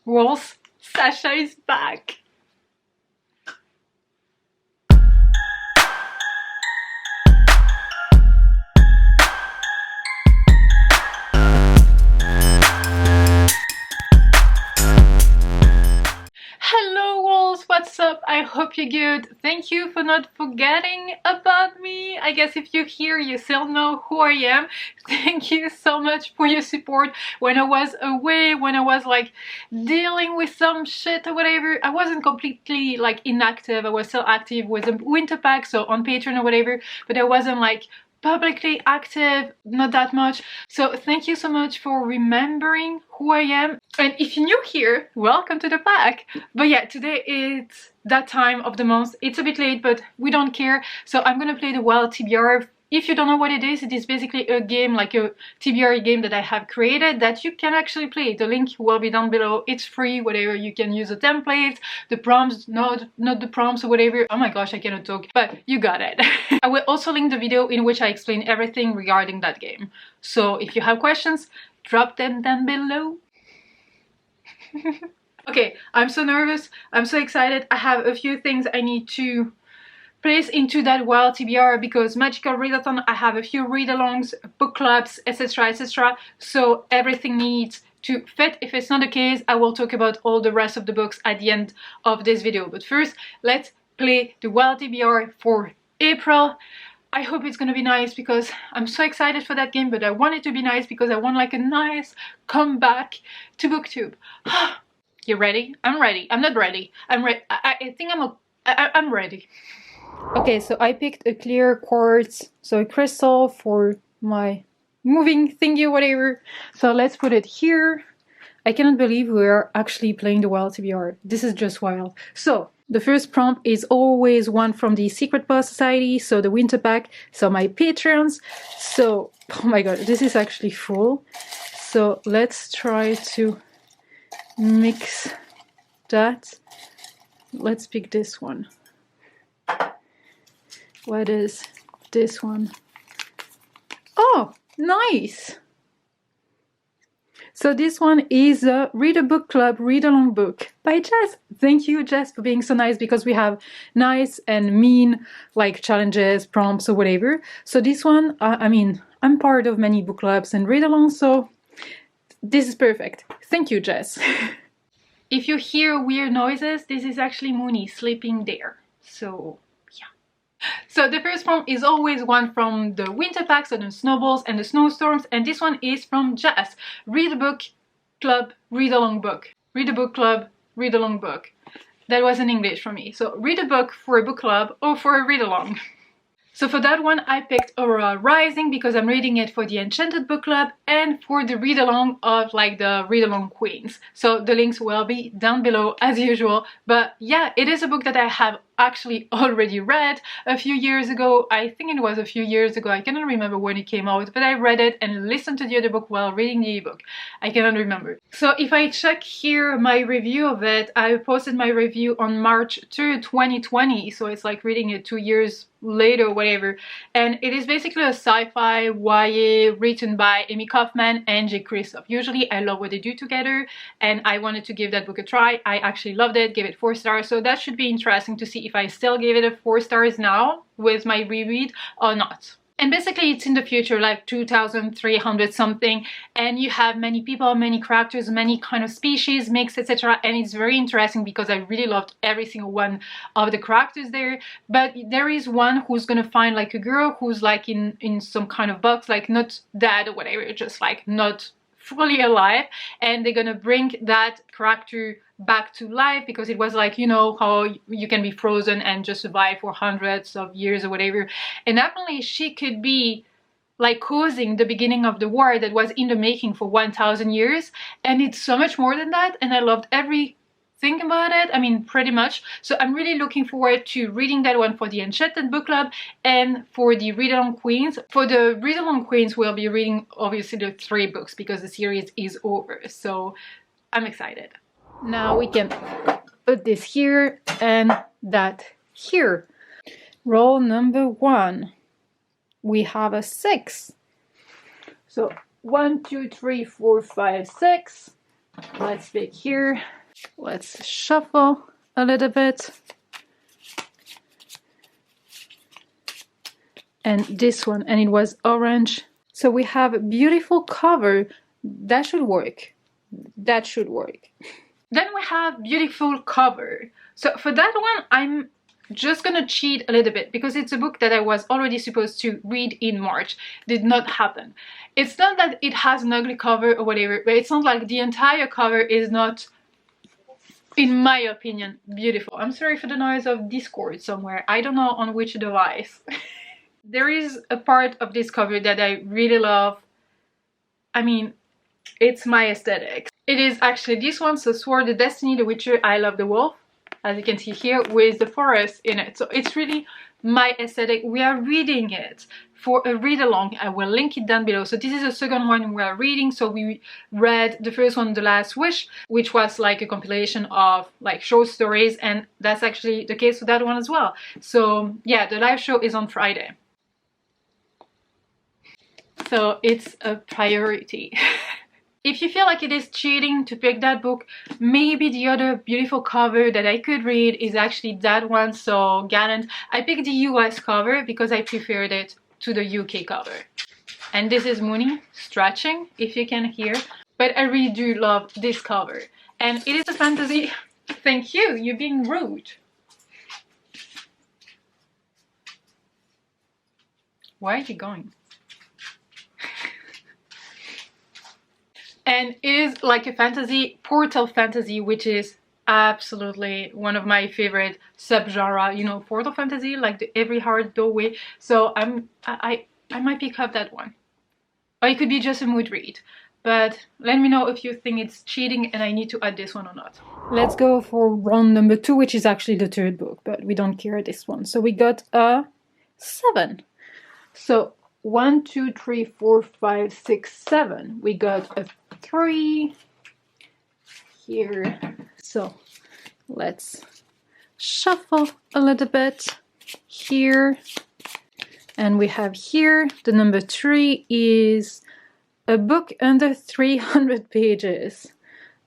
Wolves, Sasha is back! Hello Wolves, what's up? I hope you're good. Thank you for not forgetting about me. I guess if you're here, you still know who I am. Thank you so much for your support when I was away, when I was like dealing with some shit or whatever. I wasn't completely like inactive. I was still active with the winter pack, so on Patreon or whatever, but I wasn't like publicly active, not that much. So thank you so much for remembering who I am. And if you're new here, welcome to the pack. But yeah, today it's that time of the month. It's a bit late, but we don't care. So I'm gonna play the Wild TBR. If you don't know what it is basically a game, like a TBR game that I have created that you can actually play. The link will be down below. It's free, whatever. You can use the templates, the prompts, not the prompts or whatever. Oh my gosh, I cannot talk, but you got it. I will also link the video in which I explain everything regarding that game. So if you have questions, drop them down below. Okay, I'm so nervous. I'm so excited. I have a few things I need to place into that Wild TBR because Magical Readathon, I have a few readalongs, book clubs, etc, etc. So everything needs to fit. If it's not the case, I will talk about all the rest of the books at the end of this video. But first, let's play the Wild TBR for April. I hope it's gonna be nice because I'm so excited for that game, but I want it to be nice because I want like a nice comeback to Booktube. You ready? I'm ready. I'm not ready. I'm ready. I think I'm ready. Okay, so I picked a clear quartz, so a crystal for my moving thingy or whatever. So let's put it here. I cannot believe we're actually playing the Wild TBR. This is just wild. So the first prompt is always one from the Secret Boss Society, so the winter pack, so my Patreons. So, oh my god, this is actually full. So let's try to mix that. Let's pick this one. What is this one? Oh, nice! So this one is a Read a Book Club Readalong book by Jess. Thank you, Jess, for being so nice because we have nice and mean like challenges, prompts or whatever. So this one, I mean, I'm part of many book clubs and read-alongs, so this is perfect. Thank you, Jess. If you hear weird noises, this is actually Mooney sleeping there. So so the first prompt is always one from the winter pack, so the snowballs and the snowstorms, and this one is from Jess. Read a book club, read along book. Read a book club, read along book. That was in English for me. So read a book for a book club or for a read along. So for that one, I picked Aurora Rising because I'm reading it for the Enchanted Book Club and for the read-along of like the Readalong Queens. So the links will be down below as usual. But yeah, it is a book that I have actually already read a few years ago. I think it was a few years ago. I cannot remember when it came out, but I read it and listened to the other book while reading the ebook. I cannot remember. So if I check here my review of it, I posted my review on March 3rd, 2020. So it's like reading it 2 years later, whatever. And it is basically a sci-fi YA written by Amy Kaufman and J. Christoph. Usually I love what they do together and I wanted to give that book a try. I actually loved it, gave it 4 stars. So that should be interesting to see if I still give it a 4 stars now with my reread or not. And basically it's in the future, like 2300 something, and you have many people, many characters, many kind of species mixed, etc. And it's very interesting because I really loved every single one of the characters there. But there is one who's gonna find like a girl who's like in some kind of box, like not dead or whatever, just like not fully alive, and they're gonna bring that character back to life because it was like, you know how you can be frozen and just survive for hundreds of years or whatever, and apparently she could be like causing the beginning of the war that was in the making for 1000 years, and it's so much more than that, and I loved everything about it. I mean, pretty much. So I'm really looking forward to reading that one for the Enchanted Book Club and for the Readalong Queens. For the Readalong Queens, we'll be reading obviously the 3 books because the series is over. So I'm excited. Now we can put this here and that here. Roll number 1. We have a 6. So 1, 2, 3, 4, 5, 6. Let's pick here. Let's shuffle a little bit. And this one, and it was orange. So we have a beautiful cover. That should work. That should work. Then we have beautiful cover. So for that one, I'm just gonna cheat a little bit because it's a book that I was already supposed to read in March. Did not happen. It's not that it has an ugly cover or whatever, but it's not like the entire cover is not, in my opinion, beautiful. I'm sorry for the noise of Discord somewhere. I don't know on which device. There is a part of this cover that I really love. I mean, it's my aesthetic. It is actually this one, so Sword of Destiny, The Witcher, I Love the Wolf, as you can see here, with the forest in it. So it's really my aesthetic. We are reading it for a read-along. I will link it down below. So this is the second one we are reading. So we read the first one, The Last Wish, which was like a compilation of like short stories, and that's actually the case with that one as well. So yeah, the live show is on Friday. So it's a priority. If you feel like it is cheating to pick that book, maybe the other beautiful cover that I could read is actually that one, so Gallant. I picked the US cover because I preferred it to the UK cover. And this is Mooney stretching, if you can hear. But I really do love this cover. And it is a fantasy. Thank you, you're being rude. Why are you going? And it is like a fantasy, portal fantasy, which is absolutely one of my favorite subgenre, you know, portal fantasy, like the every heart doorway. So I might pick up that one. Or it could be just a mood read. But let me know if you think it's cheating and I need to add this one or not. Let's go for round number 2, which is actually the third book, but we don't care this one. So we got a 7. So 1, 2, 3, 4, 5, 6, 7. We got a 3 here. So let's shuffle a little bit here. And we have here the number 3 is a book under 300 pages.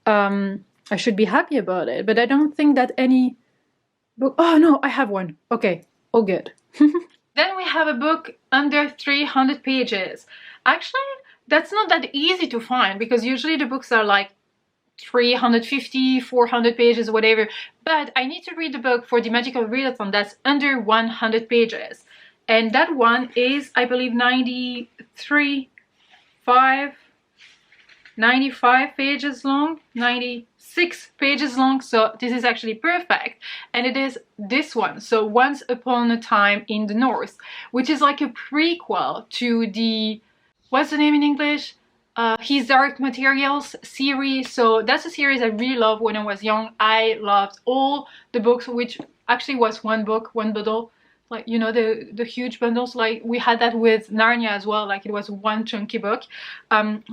I should be happy about it, but I don't think that any book... Oh no, I have one. Okay, all good. Then we have a book under 300 pages. Actually, that's not that easy to find because usually the books are like 350, 400 pages, whatever. But I need to read the book for the Magical Readathon that's under 100 pages. And that one is, I believe, 95 pages long, 96 pages long, so this is actually perfect. And it is this one, so Once Upon a Time in the North, which is like a prequel to the, what's the name in English? His Dark Materials series. So that's a series I really loved when I was young. I loved all the books, which actually was one book, one bundle. Like, you know, the huge bundles, like we had that with Narnia as well, like it was one chunky book.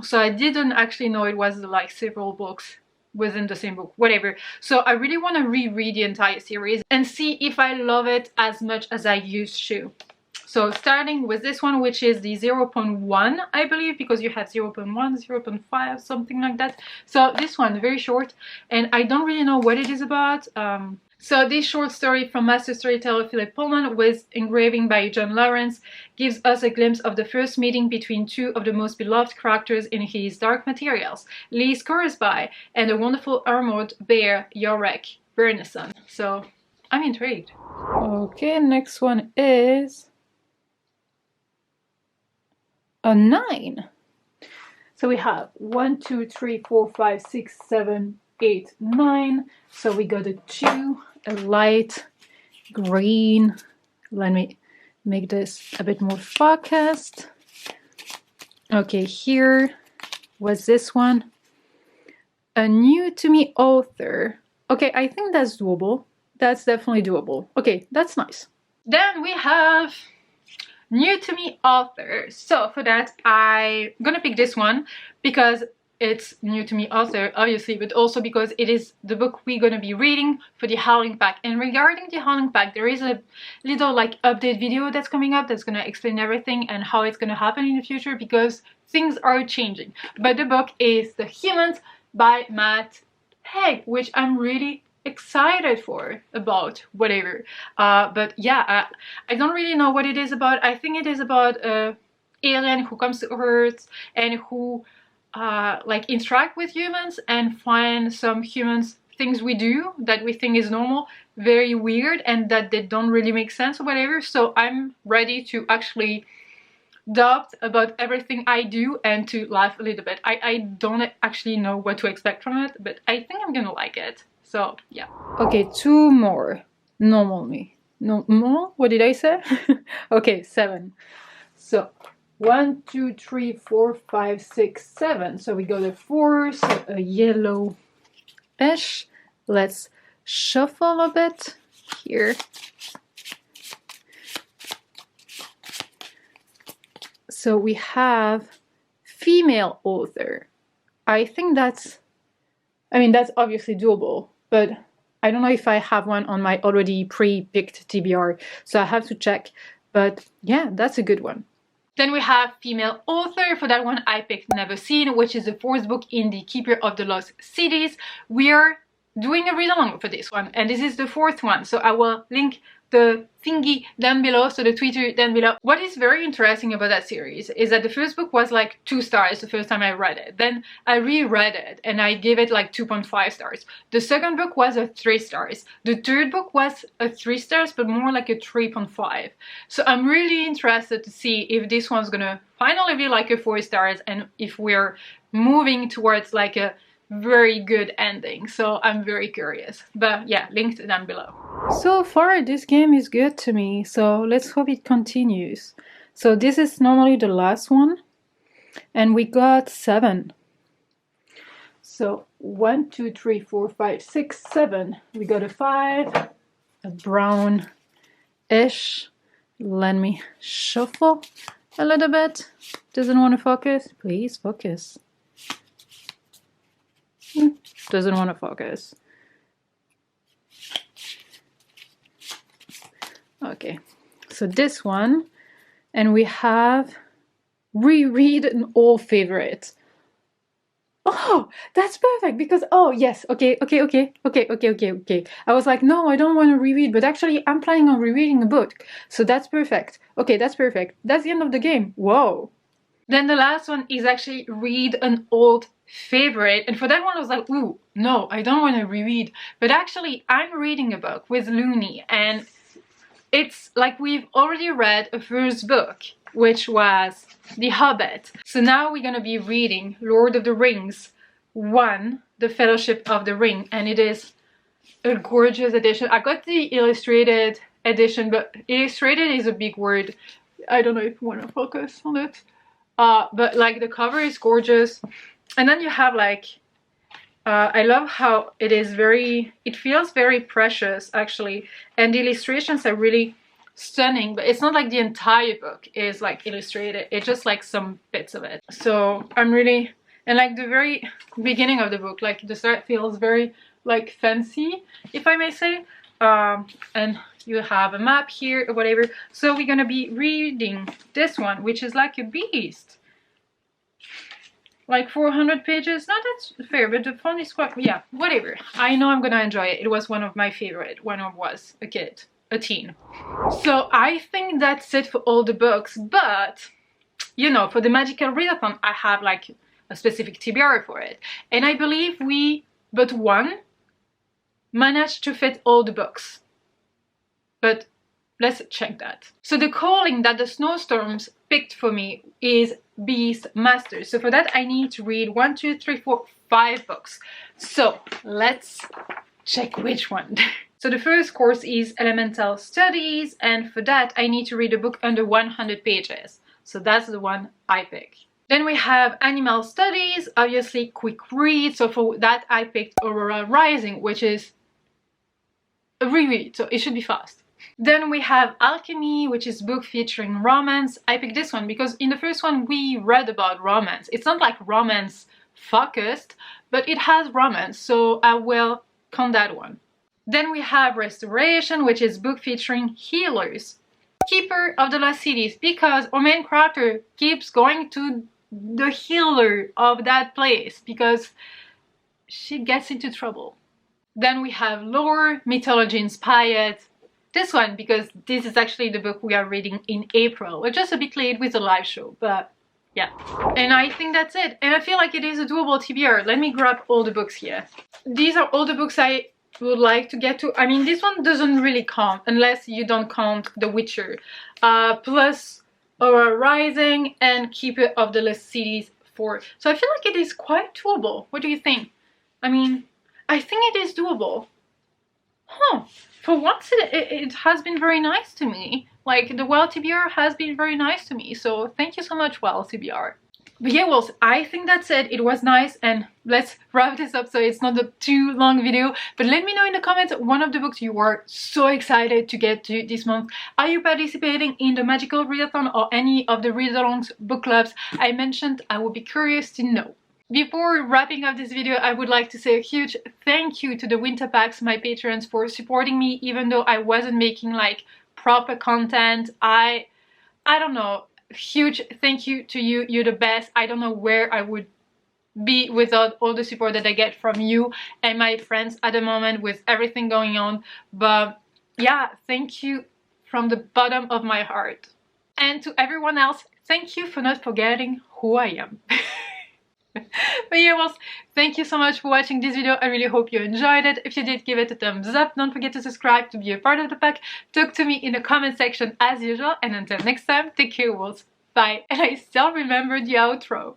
So I didn't actually know it was like several books within the same book, whatever. So I really want to reread the entire series and see if I love it as much as I used to. So starting with this one, which is the 0.1, I believe, because you have 0.1, 0.5, something like that. So this one, very short, and I don't really know what it is about. So this short story from master storyteller Philip Pullman with engraving by John Lawrence gives us a glimpse of the first meeting between two of the most beloved characters in his Dark Materials, Lee Scoresby and the wonderful armored bear Yorick Bernison. So I'm intrigued. Okay, next one is a 9. So we have 1, 2, 3, 4, 5, 6, 7, 8, 9. So we got a 2, a light green. Let me make this a bit more focused. Okay, here was this one. A new to me author. Okay, I think that's doable. That's definitely doable. Okay, that's nice. Then we have new to me author. So for that, I'm gonna pick this one because it's new to me author, obviously, but also because it is the book we're gonna be reading for the Howling Pack. And regarding the Howling Pack, there is a little like update video that's coming up that's gonna explain everything and how it's gonna happen in the future because things are changing. But the book is The Humans by Matt Haig, which I'm really excited for about whatever. But yeah, I don't really know what it is about. I think it is about a alien who comes to Earth and who like interact with humans and find some humans things we do that we think is normal very weird and that they don't really make sense or whatever. So I'm ready to actually doubt about everything I do and to laugh a little bit. I don't actually know what to expect from it, but I think I'm gonna like it. So yeah. Okay, 2 more. Normally. No more? What did I say? Okay, 7. So 1, 2, 3, 4, 5, 6, 7. So we go to 4, so a yellow-ish. Let's shuffle a bit here. So we have female author. I think that's obviously doable, but I don't know if I have one on my already pre-picked TBR, so I have to check. But yeah, that's a good one. Then we have female author. For that one, I picked Never Seen, which is the 4th book in the Keeper of the Lost Cities. We are doing a read-along for this one, and this is the 4th one, so I will link the thingy down below, so the Twitter down below. What is very interesting about that series is that the first book was like 2 stars the first time I read it. Then I reread it and I gave it like 2.5 stars. The second book was a 3 stars. The third book was a 3 stars, but more like a 3.5. So I'm really interested to see if this one's gonna finally be like a 4 stars and if we're moving towards like a very good ending. So I'm very curious, but yeah, linked down below. So far this game is good to me, so let's hope it continues. So this is normally the last one and we got 7. So 1, 2, 3, 4, 5, 6, 7. We got a 5, a brown-ish. Let me shuffle a little bit. Doesn't want to focus? Please focus. Doesn't want to focus. Okay, so this one, and we have reread an old favorite. Oh, that's perfect because, oh yes, okay. I was like, no, I don't want to reread, but actually I'm planning on rereading a book. So that's perfect. Okay, that's perfect. That's the end of the game. Whoa. Then the last one is actually read an old favorite, and for that one I was like, ooh, no, I don't want to reread. But actually I'm reading a book with Looney, and it's like we've already read a first book, which was The Hobbit. So now we're gonna be reading Lord of the Rings 1, The Fellowship of the Ring, and it is a gorgeous edition. I got the illustrated edition, but illustrated is a big word. I don't know if you want to focus on it. But like the cover is gorgeous, and then you have like I love how it feels very precious actually, and the illustrations are really stunning, but it's not like the entire book is like illustrated, it's just like some bits of it. So I'm really, and like the very beginning of the book, like the start feels very like fancy, if I may say. And you have a map here or whatever. So we're gonna be reading this one, which is like a beast. Like 400 pages. Not that's fair, but the font is quite, yeah, whatever. I know I'm gonna enjoy it. It was one of my favorite when I was a kid, a teen. So I think that's it for all the books, but you know, for the Magical Readathon, I have like a specific TBR for it. And I believe we, but one, managed to fit all the books. But let's check that. So the calling that the snowstorms picked for me is Beast Master. So for that I need to read 1, 2, 3, 4, 5 books. So let's check which one. So the first course is Elemental Studies, and for that I need to read a book under 100 pages. So that's the one I pick. Then we have Animal Studies, obviously quick read. So for that I picked Aurora Rising, which is a reread, so it should be fast. Then we have Alchemy, which is book featuring romance. I picked this one because in the first one we read about romance. It's not like romance focused, but it has romance, so I will count that one. Then we have Restoration, which is book featuring healers. Keeper of the Lost Cities, because our main character keeps going to the healer of that place because she gets into trouble. Then we have lore, mythology inspired. This one, because this is actually the book we are reading in April. We're just a bit late with the live show, but yeah. And I think that's it. And I feel like it is a doable TBR. Let me grab all the books here. These are all the books I would like to get to. I mean, this one doesn't really count, unless you don't count The Witcher. Plus Aurora Rising and Keeper of the Lost Cities 4. So I feel like it is quite doable. What do you think? I mean, I think it is doable. Huh. For once, it has been very nice to me. Like, the WoW TBR has been very nice to me. So thank you so much, WoW TBR. But yeah, well, I think that's it. It was nice, and let's wrap this up so it's not a too long video. But let me know in the comments one of the books you are so excited to get to this month. Are you participating in the Magical Readathon or any of the Readalongs book clubs I mentioned? I would be curious to know. Before wrapping up this video, I would like to say a huge thank you to the Winter Packs, my patrons, for supporting me even though I wasn't making like proper content. I don't know. Huge thank you to you. You're the best. I don't know where I would be without all the support that I get from you and my friends at the moment with everything going on. But yeah, thank you from the bottom of my heart. And to everyone else, thank you for not forgetting who I am. But yeah, well, thank you so much for watching this video. I really hope you enjoyed it. If you did, give it a thumbs up. Don't forget to subscribe to be a part of the pack. Talk to me in the comment section as usual. And until next time, take care, wolves. Bye. And I still remember the outro.